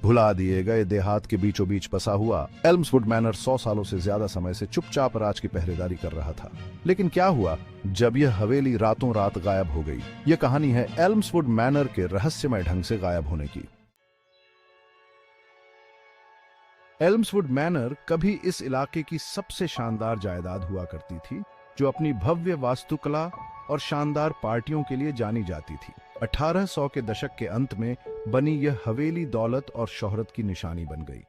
भुला दिए गए देहात के बीचों बीच बसा हुआ एल्म्सवुड मैनर 100 सालों से ज्यादा समय से चुपचाप राज की पहरेदारी कर रहा था। लेकिन क्या हुआ जब यह हवेली रातों रात गायब हो गई? यह कहानी है एल्म्सवुड मैनर के रहस्यमय ढंग से गायब होने की। एल्म्सवुड मैनर कभी इस इलाके की सबसे शानदार जायदाद हुआ करती थी, जो अपनी भव्य वास्तुकला और शानदार पार्टियों के लिए जानी जाती थी। 1800 के दशक के अंत में बनी यह हवेली दौलत और शोहरत की निशानी बन गई।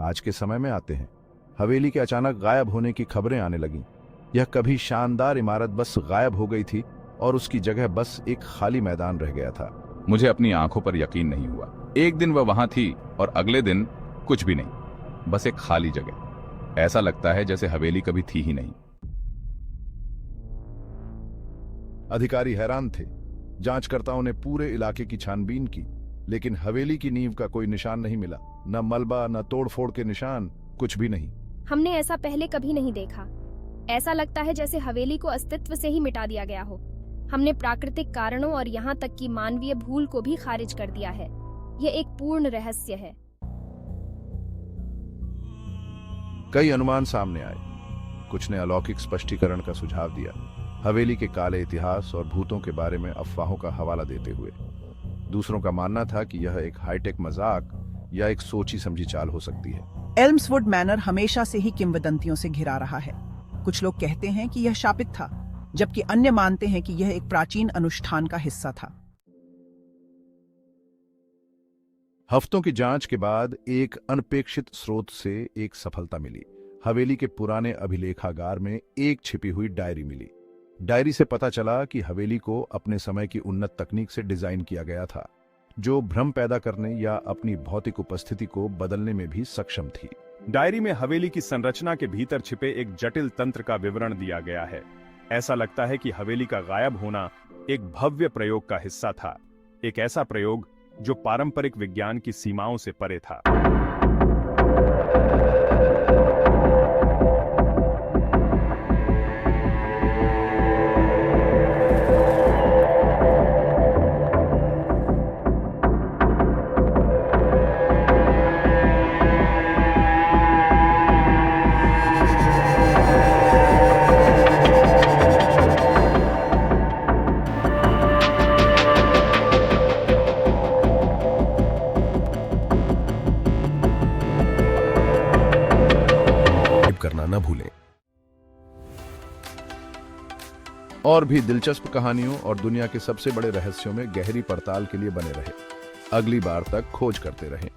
आज के समय में आते हैं। हवेली के अचानक गायब होने की खबरें आने लगीं। यह कभी शानदार इमारत बस गायब हो गई थी और उसकी जगह बस एक खाली मैदान रह गया था। मुझे अपनी आंखों पर यकीन नहीं हुआ। एक दिन वह वहां थी और अगले दिन कुछ भी नहीं, बस एक खाली जगह। ऐसा लगता है जैसे हवेली कभी थी ही नहीं। अधिकारी हैरान थे। जांचकर्ताओं ने पूरे इलाके की छानबीन की, लेकिन हवेली की नींव का कोई निशान नहीं मिला। न मलबा, न तोड़फोड़ के निशान, कुछ भी नहीं। हमने ऐसा पहले कभी नहीं देखा। ऐसा लगता है जैसे हवेली को अस्तित्व से ही मिटा दिया गया हो। हमने प्राकृतिक कारणों और यहाँ तक कि मानवीय भूल को भी खारिज कर दिया है। यह एक पूर्ण रहस्य है। कई अनुमान सामने आए। कुछ ने अलौकिक स्पष्टीकरण का सुझाव दिया, हवेली के काले इतिहास और भूतों के बारे में अफवाहों का हवाला देते हुए। दूसरों का मानना था कि यह एक हाईटेक मजाक या एक सोची समझी चाल हो सकती है। एल्म्सवुड मैनर हमेशा से ही किंवदंतियों से घिरा रहा है। कुछ लोग कहते हैं कि यह शापित था, जबकि अन्य मानते हैं कि यह एक प्राचीन अनुष्ठान का हिस्सा था। हफ्तों की जांच के बाद एक अनपेक्षित स्रोत से एक सफलता मिली। हवेली के पुराने अभिलेखागार में एक छिपी हुई डायरी मिली। डायरी से पता चला कि हवेली को अपने समय की उन्नत तकनीक से डिजाइन किया गया था, जो भ्रम पैदा करने या अपनी भौतिक उपस्थिति को बदलने में भी सक्षम थी। डायरी में हवेली की संरचना के भीतर छिपे एक जटिल तंत्र का विवरण दिया गया है। ऐसा लगता है कि हवेली का गायब होना एक भव्य प्रयोग का हिस्सा था, एक ऐसा प्रयोग जो पारंपरिक विज्ञान की सीमाओं से परे था। करना न भूलें। और भी दिलचस्प कहानियों और दुनिया के सबसे बड़े रहस्यों में गहरी पड़ताल के लिए बने रहें। अगली बार तक खोज करते रहें।